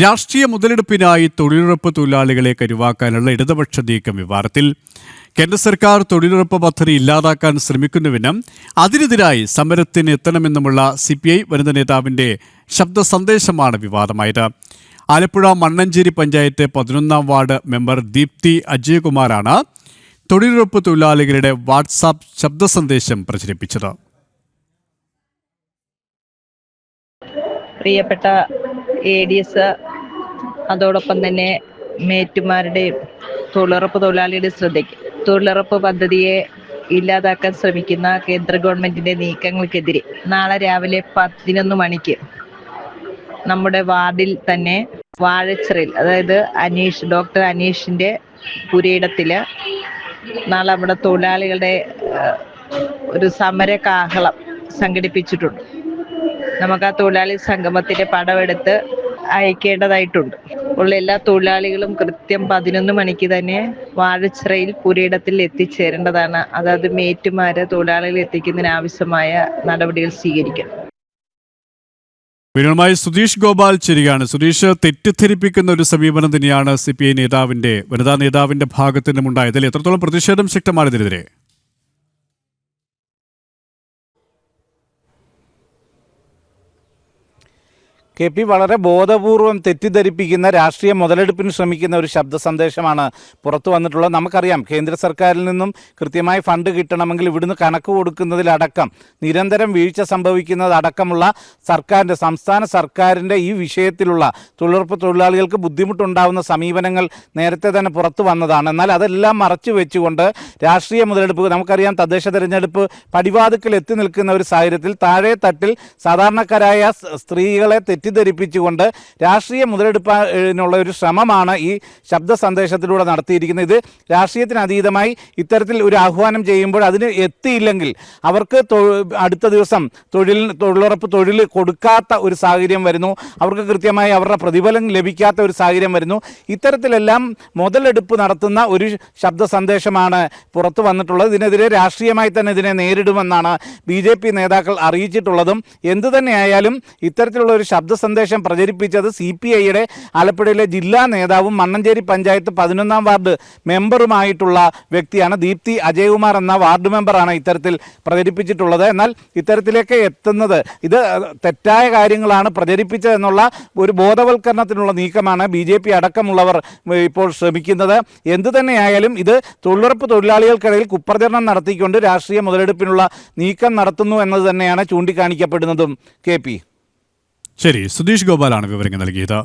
രാഷ്ട്രീയ മുതലെടുപ്പിനായി തൊഴിലുറപ്പ് തൊഴിലാളികളെ കരുവാക്കാനുള്ള ഇടതുപക്ഷ നീക്കം വിവാദത്തിൽ. കേന്ദ്ര സർക്കാർ തൊഴിലുറപ്പ് പദ്ധതി ഇല്ലാതാക്കാൻ ശ്രമിക്കുന്നുവെന്നും അതിനെതിരായി സമരത്തിന് എത്തണമെന്നുമുള്ള CPI വനിതാ നേതാവിന്റെ ശബ്ദ സന്ദേശമാണ് വിവാദമായത്. ആലപ്പുഴ മണ്ണഞ്ചേരി പഞ്ചായത്ത് 11-ാം വാർഡ് മെമ്പർ ദീപ്തി അജയകുമാറാണ് തൊഴിലുറപ്പ് തൊഴിലാളികളുടെ വാട്സാപ്പ് ശബ്ദ സന്ദേശം പ്രചരിപ്പിച്ചത്. പ്രിയപ്പെട്ട ADS, അതോടൊപ്പം തന്നെ മേറ്റുമാരുടെയും തൊഴിലുറപ്പ് തൊഴിലാളിയുടെ ശ്രദ്ധയ്ക്ക് തൊഴിലുറപ്പ് പദ്ധതിയെ ഇല്ലാതാക്കാൻ ശ്രമിക്കുന്ന കേന്ദ്ര ഗവൺമെന്റിന്റെ നീക്കങ്ങൾക്കെതിരെ നാളെ രാവിലെ 11 മണിക്ക് നമ്മുടെ വാർഡിൽ തന്നെ വാഴച്ചിറയിൽ, അതായത് ഡോക്ടർ അനീഷിന്റെ പുരയിടത്തില് നാളെ അവിടെ തൊഴിലാളികളുടെ ഒരു സമര കാഹളം സംഘടിപ്പിച്ചിട്ടുണ്ട്. നമുക്ക് ആ തൊഴിലാളി സംഗമത്തിന്റെ പടമെടുത്ത് അയക്കേണ്ടതായിട്ടുണ്ട്. ഉള്ള എല്ലാ തൊഴിലാളികളും കൃത്യം 11 മണിക്ക് തന്നെ വാഴച്ചിറയിൽ പുരയിടത്തിൽ എത്തിച്ചേരേണ്ടതാണ്. അതായത് മേറ്റുമാര് തൊഴിലാളികൾ എത്തിക്കുന്നതിന് ആവശ്യമായ നടപടികൾ സ്വീകരിക്കണം. വിവരങ്ങളുമായി സുധീഷ് ഗോപാൽ ചേരുകയാണ്. സുധീഷ്, തെറ്റിദ്ധരിപ്പിക്കുന്ന ഒരു സമീപനം തന്നെയാണ് CPI വനിതാ നേതാവിന്റെ ഭാഗത്തു നിന്നുണ്ടായതിൽ എത്രത്തോളം പ്രതിഷേധം ശക്തമാണ് ഇതിനെതിരെ? KP, വളരെ ബോധപൂർവം തെറ്റിദ്ധരിപ്പിക്കുന്ന രാഷ്ട്രീയ മുതലെടുപ്പിന് ശ്രമിക്കുന്ന ഒരു ശബ്ദ സന്ദേശമാണ് പുറത്തു വന്നിട്ടുള്ളത്. നമുക്കറിയാം, കേന്ദ്ര സർക്കാരിൽ നിന്നും കൃത്യമായി ഫണ്ട് കിട്ടണമെങ്കിൽ ഇവിടുന്ന് കണക്ക് കൊടുക്കുന്നതിലടക്കം നിരന്തരം വീഴ്ച സംഭവിക്കുന്നതടക്കമുള്ള സംസ്ഥാന സർക്കാരിൻ്റെ ഈ വിഷയത്തിലുള്ള തൊഴിലുറപ്പ് തൊഴിലാളികൾക്ക് ബുദ്ധിമുട്ടുണ്ടാകുന്ന സമീപനങ്ങൾ നേരത്തെ തന്നെ പുറത്തു വന്നതാണ്. എന്നാൽ അതെല്ലാം മറച്ചു വെച്ചുകൊണ്ട് രാഷ്ട്രീയ മുതലെടുപ്പ്, നമുക്കറിയാം, തദ്ദേശ തെരഞ്ഞെടുപ്പ് പടിവാതിക്കൽ എത്തി നിൽക്കുന്ന ഒരു സാഹചര്യത്തിൽ താഴെ തട്ടിൽ സാധാരണക്കാരായ സ്ത്രീകളെ തെറ്റിദ്ധരിപ്പിച്ചുകൊണ്ട് രാഷ്ട്രീയ മുതലെടുപ്പിനുള്ള ഒരു ശ്രമമാണ് ഈ ശബ്ദ സന്ദേശത്തിലൂടെ നടത്തിയിരിക്കുന്നത്. ഇത് രാഷ്ട്രീയത്തിന് അതീതമായി ഇത്തരത്തിൽ ഒരു ആഹ്വാനം ചെയ്യുമ്പോൾ അതിന് എത്തിയില്ലെങ്കിൽ അവർക്ക് അടുത്ത ദിവസം തൊഴിലുറപ്പ് തൊഴിൽ കൊടുക്കാത്ത ഒരു സാഹചര്യം വരുന്നു. അവർക്ക് കൃത്യമായി അവരുടെ പ്രതിഫലം ലഭിക്കാത്ത ഒരു സാഹചര്യം വരുന്നു. ഇത്തരത്തിലെല്ലാം മുതലെടുപ്പ് നടത്തുന്ന ഒരു ശബ്ദ സന്ദേശമാണ് പുറത്തു വന്നിട്ടുള്ളത്. ഇതിനെതിരെ രാഷ്ട്രീയമായി തന്നെ ഇതിനെ നേരിടുമെന്നാണ് BJP നേതാക്കൾ അറിയിച്ചിട്ടുള്ളതും. എന്തുതന്നെയായാലും ഇത്തരത്തിലുള്ള ഒരു ശബ്ദ സന്ദേശം പ്രചരിപ്പിച്ചത് CPIയുടെ ആലപ്പുഴയിലെ ജില്ലാ നേതാവും മണ്ണഞ്ചേരി പഞ്ചായത്ത് 11-ാം വാർഡ് മെമ്പറുമായിട്ടുള്ള വ്യക്തിയാണ്. ദീപ്തി അജയകുമാർ എന്ന വാർഡ് മെമ്പറാണ് ഇത്തരത്തിൽ പ്രചരിപ്പിച്ചിട്ടുള്ളത്. എന്നാൽ ഇത്തരത്തിലേക്ക് എത്തുന്നത്, ഇത് തെറ്റായ കാര്യങ്ങളാണ് പ്രചരിപ്പിച്ചതെന്നുള്ള ഒരു ബോധവൽക്കരണത്തിനുള്ള നീക്കമാണ് BJP അടക്കമുള്ളവർ ഇപ്പോൾ ശ്രമിക്കുന്നത്. എന്തുതന്നെയായാലും ഇത് തൊഴിലുറപ്പ് തൊഴിലാളികൾക്കിടയിൽ കുപ്രചരണം നടത്തിക്കൊണ്ട് രാഷ്ട്രീയ മുതലെടുപ്പിനുള്ള നീക്കം നടത്തുന്നു എന്നത് തന്നെയാണ് ചൂണ്ടിക്കാണിക്കപ്പെടുന്നതും. KP, ശരി, സുധീഷ് ഗോപാലാണ് വിവരങ്ങൾ നൽകിയത്.